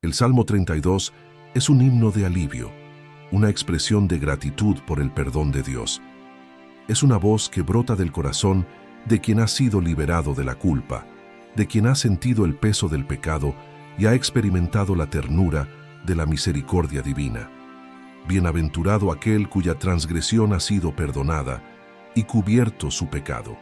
El Salmo 32 es un himno de alivio, una expresión de gratitud por el perdón de Dios. Es una voz que brota del corazón de quien ha sido liberado de la culpa, de quien ha sentido el peso del pecado y ha experimentado la ternura de la misericordia divina. Bienaventurado aquel cuya transgresión ha sido perdonada y cubierto su pecado.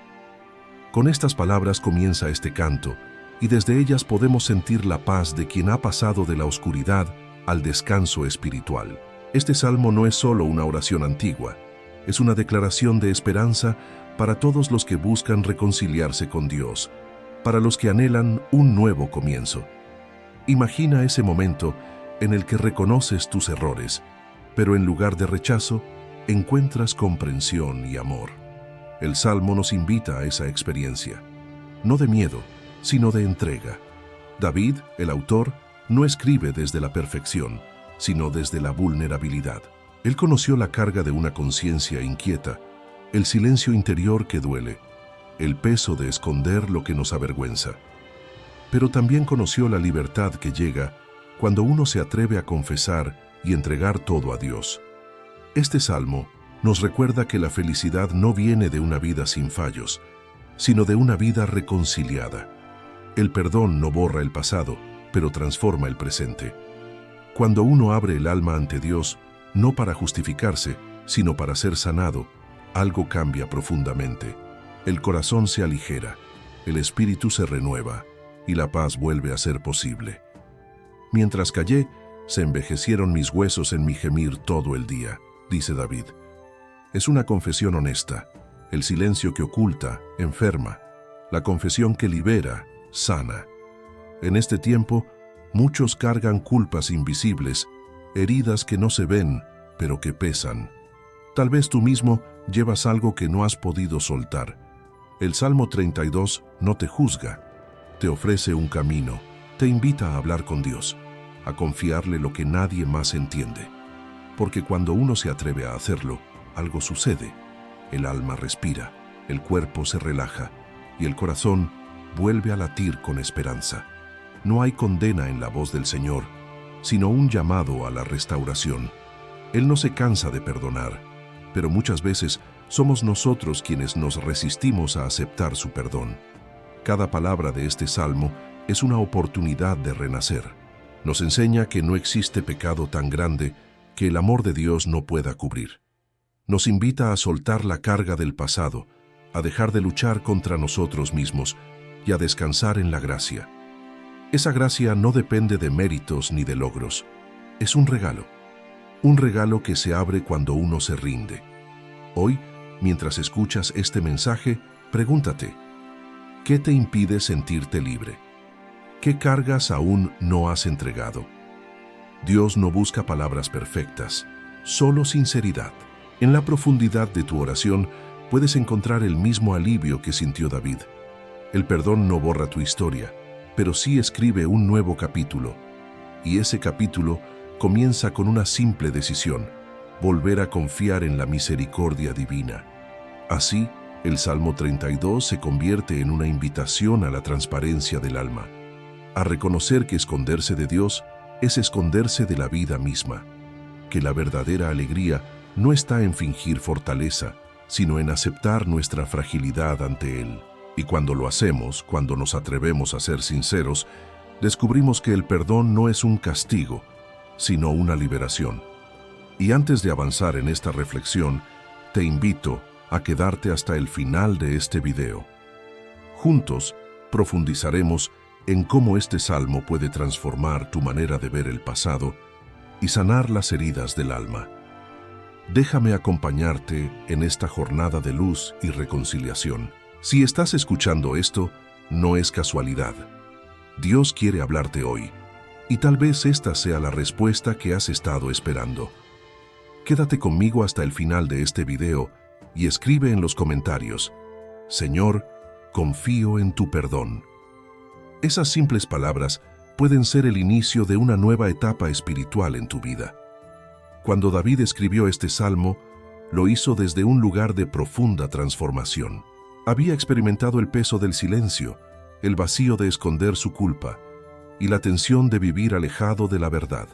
Con estas palabras comienza este canto, y desde ellas podemos sentir la paz de quien ha pasado de la oscuridad al descanso espiritual. Este salmo no es solo una oración antigua, es una declaración de esperanza para todos los que buscan reconciliarse con Dios, para los que anhelan un nuevo comienzo. Imagina ese momento en el que reconoces tus errores, pero en lugar de rechazo, encuentras comprensión y amor. El Salmo nos invita a esa experiencia, no de miedo, sino de entrega. David, el autor, no escribe desde la perfección, sino desde la vulnerabilidad. Él conoció la carga de una conciencia inquieta, el silencio interior que duele, el peso de esconder lo que nos avergüenza. Pero también conoció la libertad que llega cuando uno se atreve a confesar y entregar todo a Dios. Este salmo nos recuerda que la felicidad no viene de una vida sin fallos, sino de una vida reconciliada. El perdón no borra el pasado, pero transforma el presente. Cuando uno abre el alma ante Dios, no para justificarse, sino para ser sanado, algo cambia profundamente. El corazón se aligera, el espíritu se renueva y la paz vuelve a ser posible. Mientras callé, se envejecieron mis huesos en mi gemir todo el día, dice David. Es una confesión honesta, el silencio que oculta, enferma, la confesión que libera, sana. En este tiempo, muchos cargan culpas invisibles, heridas que no se ven, pero que pesan. Tal vez tú mismo llevas algo que no has podido soltar. El Salmo 32 no te juzga, te ofrece un camino, te invita a hablar con Dios, a confiarle lo que nadie más entiende. Porque cuando uno se atreve a hacerlo, algo sucede. El alma respira, el cuerpo se relaja y el corazón vuelve a latir con esperanza. No hay condena en la voz del Señor, sino un llamado a la restauración. Él no se cansa de perdonar, pero muchas veces somos nosotros quienes nos resistimos a aceptar su perdón. Cada palabra de este salmo es una oportunidad de renacer. Nos enseña que no existe pecado tan grande que el amor de Dios no pueda cubrir. Nos invita a soltar la carga del pasado, a dejar de luchar contra nosotros mismos y a descansar en la gracia. Esa gracia no depende de méritos ni de logros. Es un regalo que se abre cuando uno se rinde. Hoy, mientras escuchas este mensaje, pregúntate, ¿qué te impide sentirte libre? ¿Qué cargas aún no has entregado? Dios no busca palabras perfectas, solo sinceridad. En la profundidad de tu oración puedes encontrar el mismo alivio que sintió David. El perdón no borra tu historia, pero sí escribe un nuevo capítulo. Y ese capítulo comienza con una simple decisión: volver a confiar en la misericordia divina. Así, el Salmo 32 se convierte en una invitación a la transparencia del alma, a reconocer que esconderse de Dios es esconderse de la vida misma, que la verdadera alegría no está en fingir fortaleza, sino en aceptar nuestra fragilidad ante Él. Y cuando lo hacemos, cuando nos atrevemos a ser sinceros, descubrimos que el perdón no es un castigo, sino una liberación. Y antes de avanzar en esta reflexión, te invito a quedarte hasta el final de este video. Juntos, profundizaremos en cómo este salmo puede transformar tu manera de ver el pasado y sanar las heridas del alma. Déjame acompañarte en esta jornada de luz y reconciliación. Si estás escuchando esto, no es casualidad. Dios quiere hablarte hoy, y tal vez esta sea la respuesta que has estado esperando. Quédate conmigo hasta el final de este video y escribe en los comentarios: Señor, confío en tu perdón. Esas simples palabras pueden ser el inicio de una nueva etapa espiritual en tu vida. Cuando David escribió este salmo, lo hizo desde un lugar de profunda transformación. Había experimentado el peso del silencio, el vacío de esconder su culpa, y la tensión de vivir alejado de la verdad.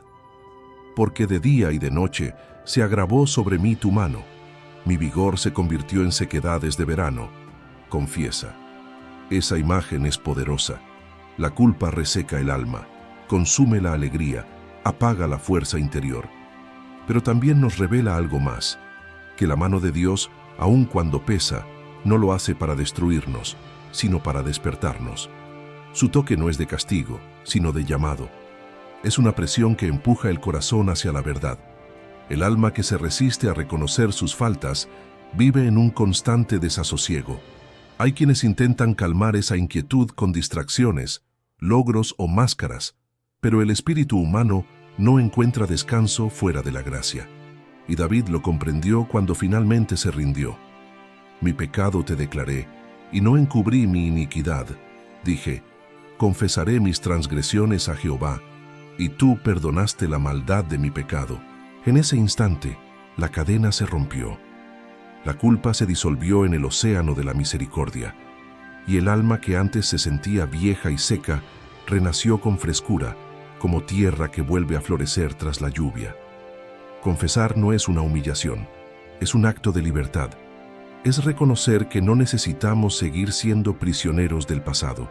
Porque de día y de noche se agravó sobre mí tu mano, mi vigor se convirtió en sequedades de verano. Confiesa. Esa imagen es poderosa. La culpa reseca el alma, consume la alegría, apaga la fuerza interior. Pero también nos revela algo más, que la mano de Dios, aun cuando pesa, no lo hace para destruirnos, sino para despertarnos. Su toque no es de castigo, sino de llamado. Es una presión que empuja el corazón hacia la verdad. El alma que se resiste a reconocer sus faltas vive en un constante desasosiego. Hay quienes intentan calmar esa inquietud con distracciones, logros o máscaras, pero el espíritu humano no encuentra descanso fuera de la gracia. Y David lo comprendió cuando finalmente se rindió. Mi pecado te declaré, y no encubrí mi iniquidad. Dije, confesaré mis transgresiones a Jehová, y tú perdonaste la maldad de mi pecado. En ese instante, la cadena se rompió. La culpa se disolvió en el océano de la misericordia, y el alma que antes se sentía vieja y seca, renació con frescura, como tierra que vuelve a florecer tras la lluvia. Confesar no es una humillación, es un acto de libertad. Es reconocer que no necesitamos seguir siendo prisioneros del pasado.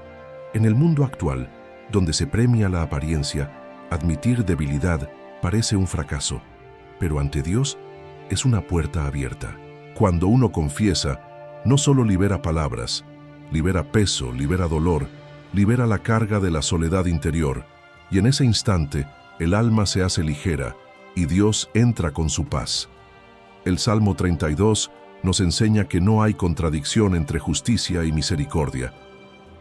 En el mundo actual, donde se premia la apariencia, admitir debilidad parece un fracaso, pero ante Dios es una puerta abierta. Cuando uno confiesa, no solo libera palabras, libera peso, libera dolor, libera la carga de la soledad interior, y en ese instante el alma se hace ligera y Dios entra con su paz. El Salmo 32 nos enseña que no hay contradicción entre justicia y misericordia.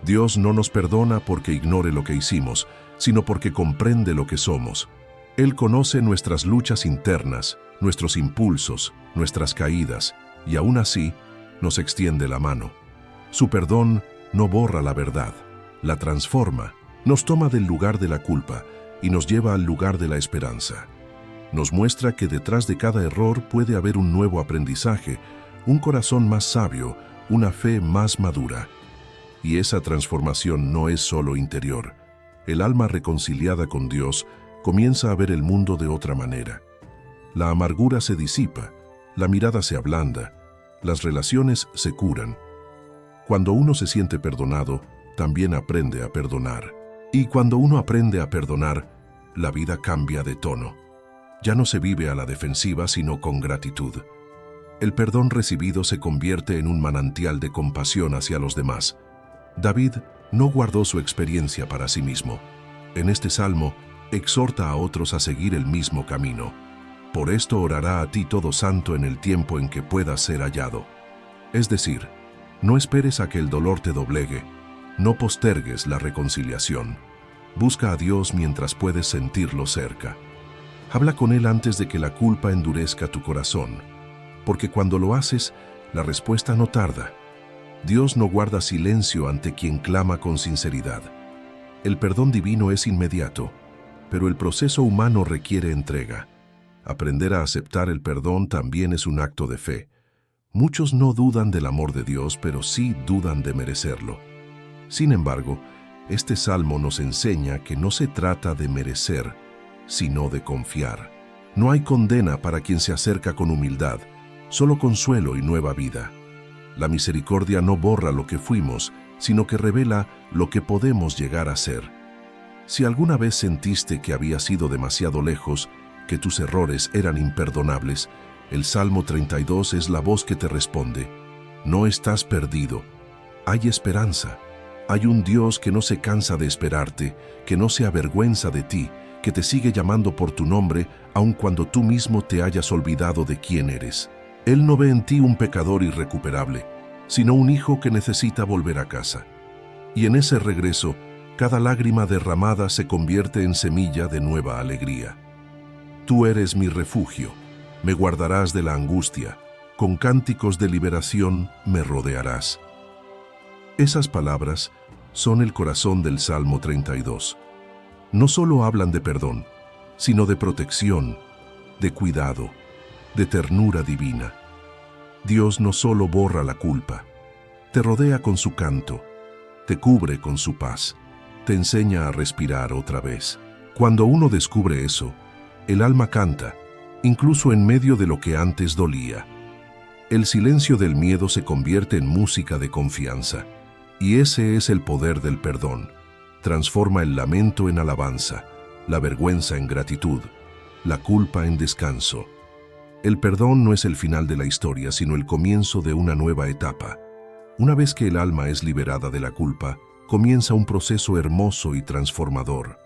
Dios no nos perdona porque ignore lo que hicimos, sino porque comprende lo que somos. Él conoce nuestras luchas internas, nuestros impulsos, nuestras caídas, y aún así nos extiende la mano. Su perdón no borra la verdad, la transforma, nos toma del lugar de la culpa y nos lleva al lugar de la esperanza. Nos muestra que detrás de cada error puede haber un nuevo aprendizaje, un corazón más sabio, una fe más madura. Y esa transformación no es solo interior. El alma reconciliada con Dios comienza a ver el mundo de otra manera. La amargura se disipa, la mirada se ablanda, las relaciones se curan. Cuando uno se siente perdonado, también aprende a perdonar. Y cuando uno aprende a perdonar, la vida cambia de tono. Ya no se vive a la defensiva, sino con gratitud. El perdón recibido se convierte en un manantial de compasión hacia los demás. David no guardó su experiencia para sí mismo. En este salmo, exhorta a otros a seguir el mismo camino. Por esto orará a ti todo santo en el tiempo en que puedas ser hallado. Es decir, no esperes a que el dolor te doblegue, no postergues la reconciliación. Busca a Dios mientras puedes sentirlo cerca. Habla con Él antes de que la culpa endurezca tu corazón, porque cuando lo haces, la respuesta no tarda. Dios no guarda silencio ante quien clama con sinceridad. El perdón divino es inmediato, pero el proceso humano requiere entrega. Aprender a aceptar el perdón también es un acto de fe. Muchos no dudan del amor de Dios, pero sí dudan de merecerlo. Sin embargo, este salmo nos enseña que no se trata de merecer, sino de confiar. No hay condena para quien se acerca con humildad, solo consuelo y nueva vida. La misericordia no borra lo que fuimos, sino que revela lo que podemos llegar a ser. Si alguna vez sentiste que habías ido demasiado lejos, que tus errores eran imperdonables, el Salmo 32 es la voz que te responde. No estás perdido. Hay esperanza. Hay un Dios que no se cansa de esperarte, que no se avergüenza de ti, que te sigue llamando por tu nombre, aun cuando tú mismo te hayas olvidado de quién eres. Él no ve en ti un pecador irrecuperable, sino un hijo que necesita volver a casa. Y en ese regreso, cada lágrima derramada se convierte en semilla de nueva alegría. Tú eres mi refugio, me guardarás de la angustia, con cánticos de liberación me rodearás. Esas palabras son el corazón del Salmo 32. No solo hablan de perdón, sino de protección, de cuidado, de ternura divina. Dios no solo borra la culpa, te rodea con su canto, te cubre con su paz, te enseña a respirar otra vez. Cuando uno descubre eso, el alma canta, incluso en medio de lo que antes dolía. El silencio del miedo se convierte en música de confianza, y ese es el poder del perdón. Transforma el lamento en alabanza, la vergüenza en gratitud, la culpa en descanso. El perdón no es el final de la historia, sino el comienzo de una nueva etapa. Una vez que el alma es liberada de la culpa, comienza un proceso hermoso y transformador.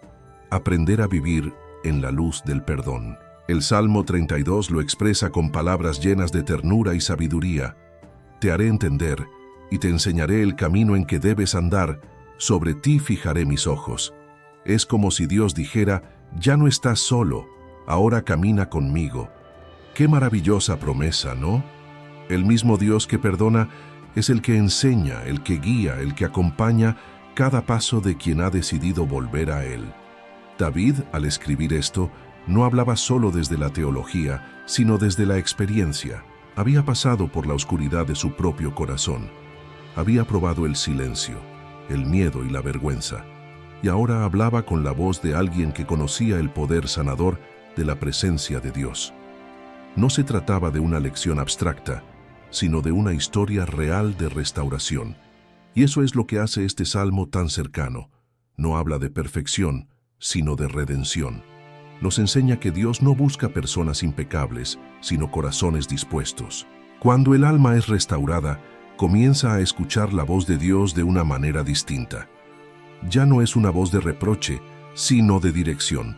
Aprender a vivir en la luz del perdón. El Salmo 32 lo expresa con palabras llenas de ternura y sabiduría. Te haré entender y te enseñaré el camino en que debes andar. Sobre ti fijaré mis ojos. Es como si Dios dijera, ya no estás solo, ahora camina conmigo. Qué maravillosa promesa, ¿no? El mismo Dios que perdona es el que enseña, el que guía, el que acompaña cada paso de quien ha decidido volver a Él. David, al escribir esto, no hablaba solo desde la teología, sino desde la experiencia. Había pasado por la oscuridad de su propio corazón. Había probado el silencio, el miedo y la vergüenza. Y ahora hablaba con la voz de alguien que conocía el poder sanador de la presencia de Dios. No se trataba de una lección abstracta, sino de una historia real de restauración. Y eso es lo que hace este salmo tan cercano. No habla de perfección, sino de redención. Nos enseña que Dios no busca personas impecables, sino corazones dispuestos. Cuando el alma es restaurada, comienza a escuchar la voz de Dios de una manera distinta. Ya no es una voz de reproche, sino de dirección.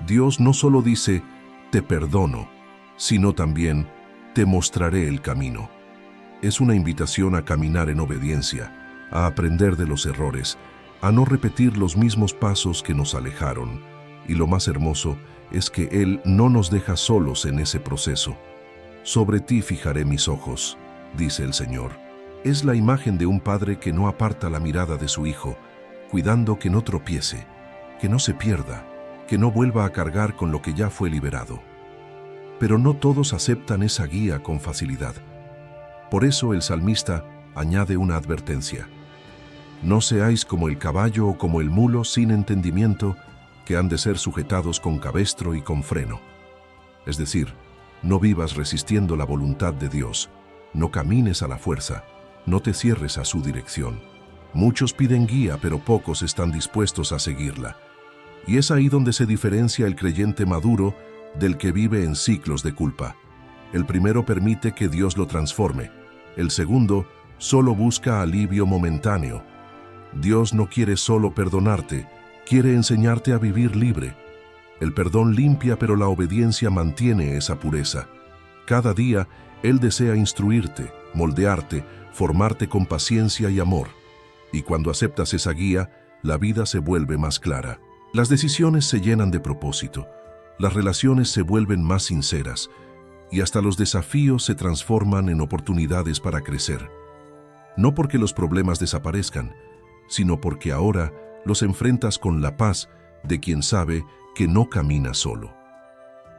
Dios no solo dice, te perdono, sino también, te mostraré el camino. Es una invitación a caminar en obediencia, a aprender de los errores, a no repetir los mismos pasos que nos alejaron. Y lo más hermoso es que Él no nos deja solos en ese proceso. Sobre ti fijaré mis ojos, dice el Señor. Es la imagen de un padre que no aparta la mirada de su hijo, cuidando que no tropiece, que no se pierda, que no vuelva a cargar con lo que ya fue liberado. Pero no todos aceptan esa guía con facilidad. Por eso el salmista añade una advertencia. No seáis como el caballo o como el mulo sin entendimiento, que han de ser sujetados con cabestro y con freno. Es decir, no vivas resistiendo la voluntad de Dios, no camines a la fuerza, no te cierres a su dirección. Muchos piden guía, pero pocos están dispuestos a seguirla. Y es ahí donde se diferencia el creyente maduro del que vive en ciclos de culpa. El primero permite que Dios lo transforme. El segundo solo busca alivio momentáneo. Dios no quiere solo perdonarte, quiere enseñarte a vivir libre. El perdón limpia, pero la obediencia mantiene esa pureza. Cada día, Él desea instruirte, moldearte, formarte con paciencia y amor. Y cuando aceptas esa guía, la vida se vuelve más clara. Las decisiones se llenan de propósito, las relaciones se vuelven más sinceras, y hasta los desafíos se transforman en oportunidades para crecer. No porque los problemas desaparezcan, sino porque ahora los enfrentas con la paz de quien sabe que no camina solo.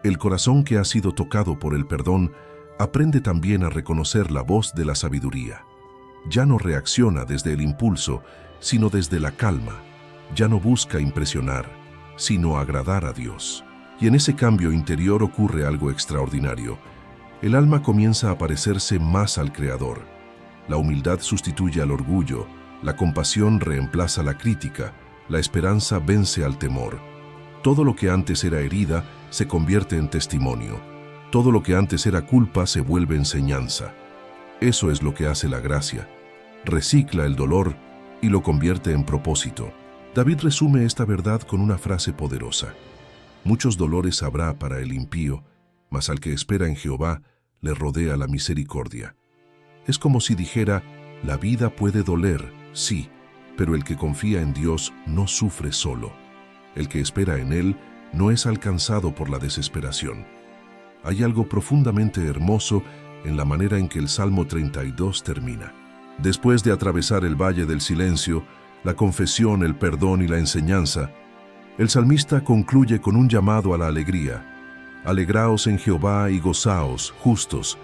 El corazón que ha sido tocado por el perdón aprende también a reconocer la voz de la sabiduría. Ya no reacciona desde el impulso, sino desde la calma. Ya no busca impresionar, sino agradar a Dios. Y en ese cambio interior ocurre algo extraordinario. El alma comienza a parecerse más al Creador. La humildad sustituye al orgullo, la compasión reemplaza la crítica, la esperanza vence al temor. Todo lo que antes era herida se convierte en testimonio. Todo lo que antes era culpa se vuelve enseñanza. Eso es lo que hace la gracia. Recicla el dolor y lo convierte en propósito. David resume esta verdad con una frase poderosa. Muchos dolores habrá para el impío, mas al que espera en Jehová le rodea la misericordia. Es como si dijera, la vida puede doler, sí, pero el que confía en Dios no sufre solo. El que espera en Él no es alcanzado por la desesperación. Hay algo profundamente hermoso en la manera en que el Salmo 32 termina. Después de atravesar el valle del silencio, la confesión, el perdón y la enseñanza, el salmista concluye con un llamado a la alegría. Alegraos en Jehová y gozaos, justos,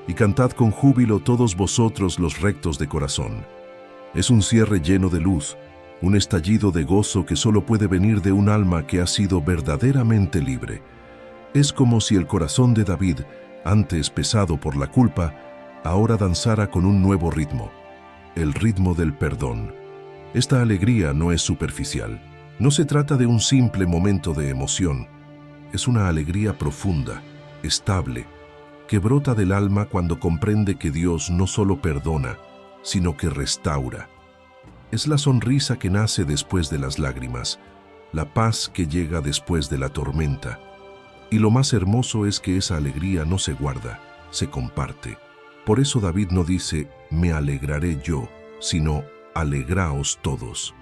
y cantad con júbilo todos vosotros los rectos de corazón. Es un cierre lleno de luz, un estallido de gozo que solo puede venir de un alma que ha sido verdaderamente libre. Es como si el corazón de David, antes pesado por la culpa, ahora danzara con un nuevo ritmo, el ritmo del perdón. Esta alegría no es superficial. No se trata de un simple momento de emoción. Es una alegría profunda, estable, que brota del alma cuando comprende que Dios no solo perdona, sino que restaura. Es la sonrisa que nace después de las lágrimas, la paz que llega después de la tormenta. Y lo más hermoso es que esa alegría no se guarda, se comparte. Por eso David no dice, me alegraré yo, sino, alegraos todos.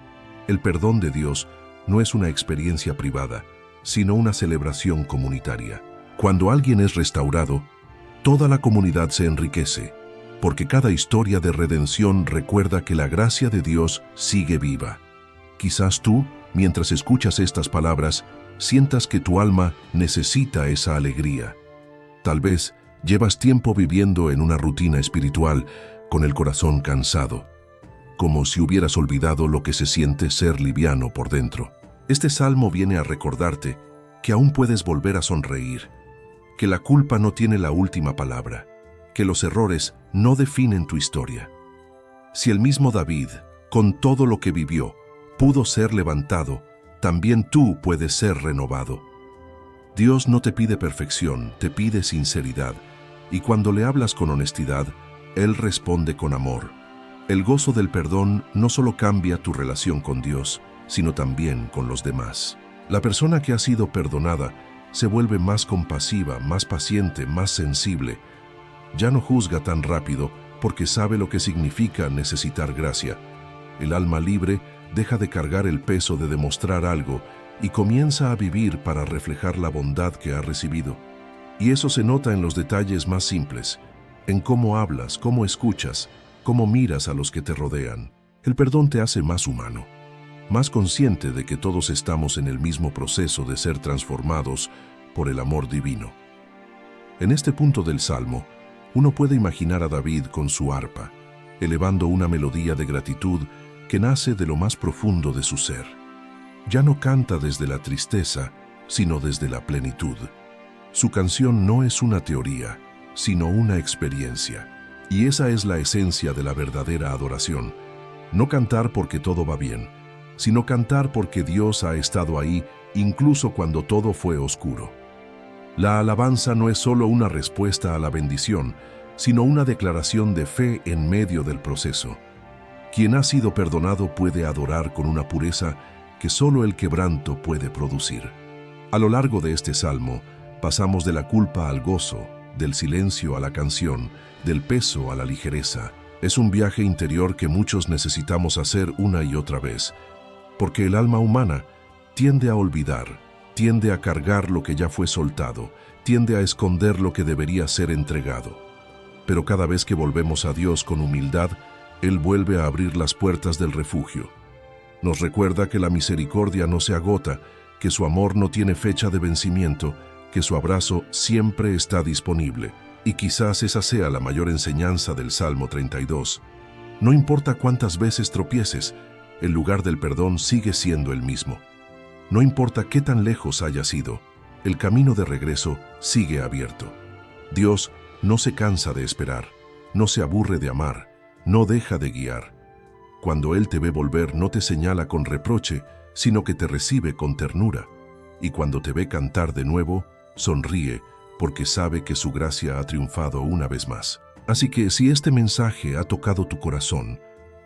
El perdón de Dios no es una experiencia privada, sino una celebración comunitaria. Cuando alguien es restaurado, toda la comunidad se enriquece, porque cada historia de redención recuerda que la gracia de Dios sigue viva. Quizás tú, mientras escuchas estas palabras, sientas que tu alma necesita esa alegría. Tal vez llevas tiempo viviendo en una rutina espiritual con el corazón cansado, como si hubieras olvidado lo que se siente ser liviano por dentro. Este salmo viene a recordarte que aún puedes volver a sonreír, que la culpa no tiene la última palabra, que los errores no definen tu historia. Si el mismo David, con todo lo que vivió, pudo ser levantado, también tú puedes ser renovado. Dios no te pide perfección, te pide sinceridad, y cuando le hablas con honestidad, Él responde con amor. El gozo del perdón no solo cambia tu relación con Dios, sino también con los demás. La persona que ha sido perdonada se vuelve más compasiva, más paciente, más sensible. Ya no juzga tan rápido porque sabe lo que significa necesitar gracia. El alma libre deja de cargar el peso de demostrar algo y comienza a vivir para reflejar la bondad que ha recibido. Y eso se nota en los detalles más simples, en cómo hablas, cómo escuchas, cómo miras a los que te rodean. El perdón te hace más humano, más consciente de que todos estamos en el mismo proceso de ser transformados por el amor divino. En este punto del Salmo, uno puede imaginar a David con su arpa, elevando una melodía de gratitud que nace de lo más profundo de su ser. Ya no canta desde la tristeza, sino desde la plenitud. Su canción no es una teoría, sino una experiencia. Y esa es la esencia de la verdadera adoración. No cantar porque todo va bien, sino cantar porque Dios ha estado ahí incluso cuando todo fue oscuro. La alabanza no es solo una respuesta a la bendición, sino una declaración de fe en medio del proceso. Quien ha sido perdonado puede adorar con una pureza que solo el quebranto puede producir. A lo largo de este salmo, pasamos de la culpa al gozo, del silencio a la canción, del peso a la ligereza. Es un viaje interior que muchos necesitamos hacer una y otra vez, porque el alma humana tiende a olvidar, tiende a cargar lo que ya fue soltado, tiende a esconder lo que debería ser entregado. Pero cada vez que volvemos a Dios con humildad, Él vuelve a abrir las puertas del refugio. Nos recuerda que la misericordia no se agota, que su amor no tiene fecha de vencimiento, que su abrazo siempre está disponible. Y quizás esa sea la mayor enseñanza del Salmo 32. No importa cuántas veces tropieces, el lugar del perdón sigue siendo el mismo. No importa qué tan lejos hayas ido, el camino de regreso sigue abierto. Dios no se cansa de esperar, no se aburre de amar, no deja de guiar. Cuando Él te ve volver, no te señala con reproche, sino que te recibe con ternura. Y cuando te ve cantar de nuevo, sonríe, porque sabe que su gracia ha triunfado una vez más. Así que si este mensaje ha tocado tu corazón,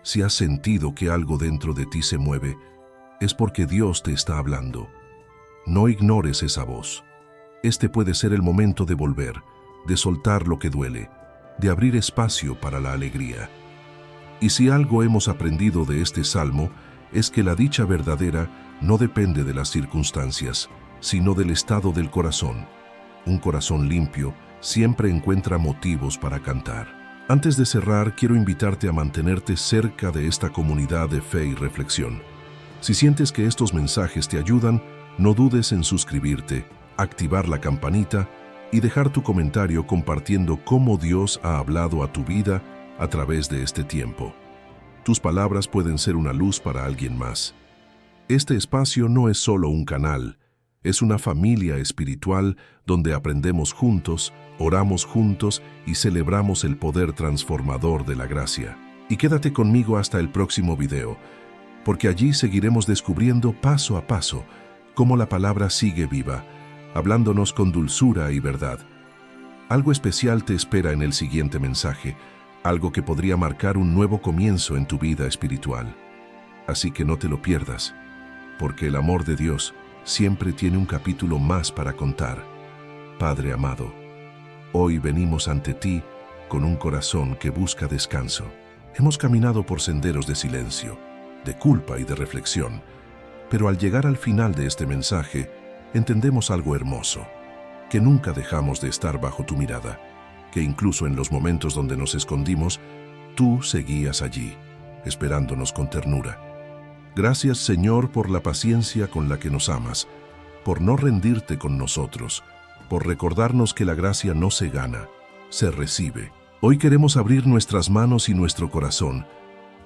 si has sentido que algo dentro de ti se mueve, es porque Dios te está hablando. No ignores esa voz. Este puede ser el momento de volver, de soltar lo que duele, de abrir espacio para la alegría. Y si algo hemos aprendido de este salmo, es que la dicha verdadera no depende de las circunstancias, sino del estado del corazón. Un corazón limpio siempre encuentra motivos para cantar. Antes de cerrar, quiero invitarte a mantenerte cerca de esta comunidad de fe y reflexión. Si sientes que estos mensajes te ayudan, no dudes en suscribirte, activar la campanita y dejar tu comentario compartiendo cómo Dios ha hablado a tu vida a través de este tiempo. Tus palabras pueden ser una luz para alguien más. Este espacio no es solo un canal, es una familia espiritual donde aprendemos juntos, oramos juntos y celebramos el poder transformador de la gracia. Y quédate conmigo hasta el próximo video, porque allí seguiremos descubriendo paso a paso cómo la palabra sigue viva, hablándonos con dulzura y verdad. Algo especial te espera en el siguiente mensaje, algo que podría marcar un nuevo comienzo en tu vida espiritual. Así que no te lo pierdas, porque el amor de Dios siempre tiene un capítulo más para contar. Padre amado, hoy venimos ante ti con un corazón que busca descanso. Hemos caminado por senderos de silencio, de culpa y de reflexión, pero al llegar al final de este mensaje, entendemos algo hermoso, que nunca dejamos de estar bajo tu mirada, que incluso en los momentos donde nos escondimos, tú seguías allí, esperándonos con ternura. Gracias, Señor, por la paciencia con la que nos amas, por no rendirte con nosotros, por recordarnos que la gracia no se gana, se recibe. Hoy queremos abrir nuestras manos y nuestro corazón,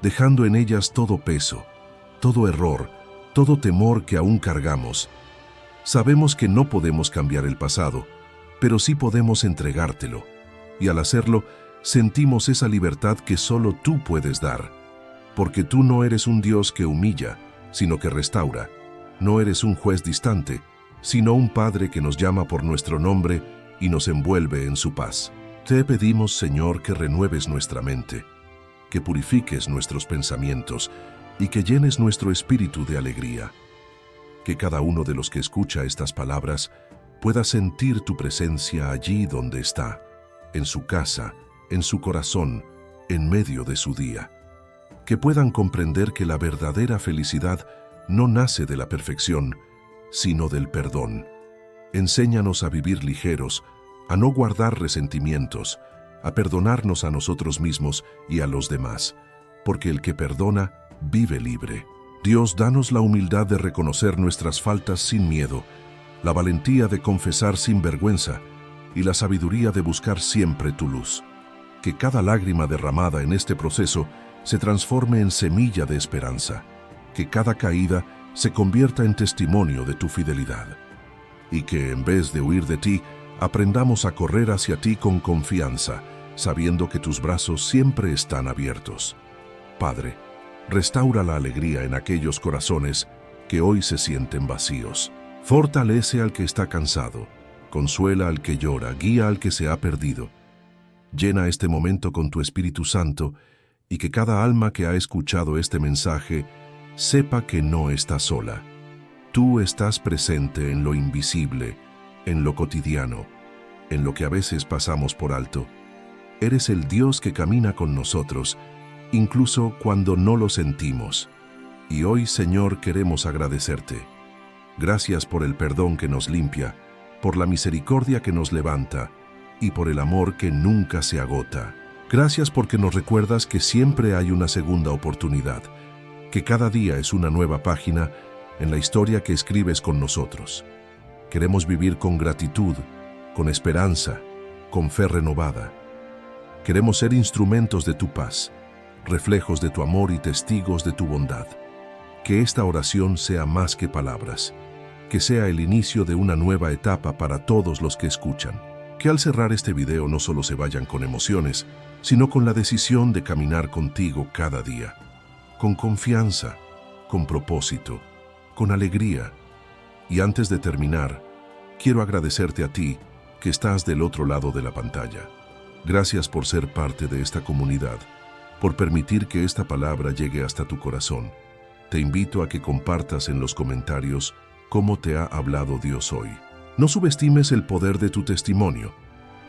dejando en ellas todo peso, todo error, todo temor que aún cargamos. Sabemos que no podemos cambiar el pasado, pero sí podemos entregártelo, y al hacerlo, sentimos esa libertad que solo tú puedes dar. Porque tú no eres un Dios que humilla, sino que restaura. No eres un juez distante, sino un Padre que nos llama por nuestro nombre y nos envuelve en su paz. Te pedimos, Señor, que renueves nuestra mente, que purifiques nuestros pensamientos y que llenes nuestro espíritu de alegría. Que cada uno de los que escucha estas palabras pueda sentir tu presencia allí donde está, en su casa, en su corazón, en medio de su día. Que puedan comprender que la verdadera felicidad no nace de la perfección, sino del perdón. Enséñanos a vivir ligeros, a no guardar resentimientos, a perdonarnos a nosotros mismos y a los demás, porque el que perdona vive libre. Dios, danos la humildad de reconocer nuestras faltas sin miedo, la valentía de confesar sin vergüenza y la sabiduría de buscar siempre tu luz. Que cada lágrima derramada en este proceso se transforme en semilla de esperanza, que cada caída se convierta en testimonio de tu fidelidad, y que en vez de huir de ti, aprendamos a correr hacia ti con confianza, sabiendo que tus brazos siempre están abiertos. Padre, restaura la alegría en aquellos corazones que hoy se sienten vacíos. Fortalece al que está cansado, consuela al que llora, guía al que se ha perdido. Llena este momento con tu Espíritu Santo y que cada alma que ha escuchado este mensaje sepa que no está sola. Tú estás presente en lo invisible, en lo cotidiano, en lo que a veces pasamos por alto. Eres el Dios que camina con nosotros, incluso cuando no lo sentimos. Y hoy, Señor, queremos agradecerte. Gracias por el perdón que nos limpia, por la misericordia que nos levanta y por el amor que nunca se agota. Gracias porque nos recuerdas que siempre hay una segunda oportunidad, que cada día es una nueva página en la historia que escribes con nosotros. Queremos vivir con gratitud, con esperanza, con fe renovada. Queremos ser instrumentos de tu paz, reflejos de tu amor y testigos de tu bondad. Que esta oración sea más que palabras, que sea el inicio de una nueva etapa para todos los que escuchan. Que al cerrar este video no solo se vayan con emociones, sino con la decisión de caminar contigo cada día, con confianza, con propósito, con alegría. Y antes de terminar, quiero agradecerte a ti que estás del otro lado de la pantalla. Gracias por ser parte de esta comunidad, por permitir que esta palabra llegue hasta tu corazón. Te invito a que compartas en los comentarios cómo te ha hablado Dios hoy. No subestimes el poder de tu testimonio,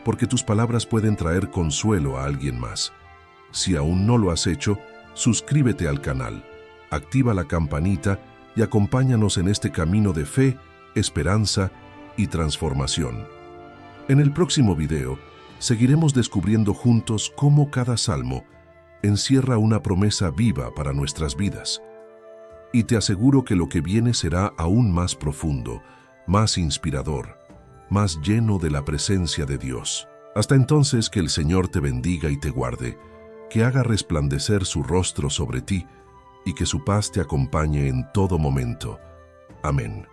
porque tus palabras pueden traer consuelo a alguien más. Si aún no lo has hecho, suscríbete al canal, activa la campanita y acompáñanos en este camino de fe, esperanza y transformación. En el próximo video, seguiremos descubriendo juntos cómo cada salmo encierra una promesa viva para nuestras vidas. Y te aseguro que lo que viene será aún más profundo, más inspirador, más lleno de la presencia de Dios. Hasta entonces, que el Señor te bendiga y te guarde, que haga resplandecer su rostro sobre ti y que su paz te acompañe en todo momento. Amén.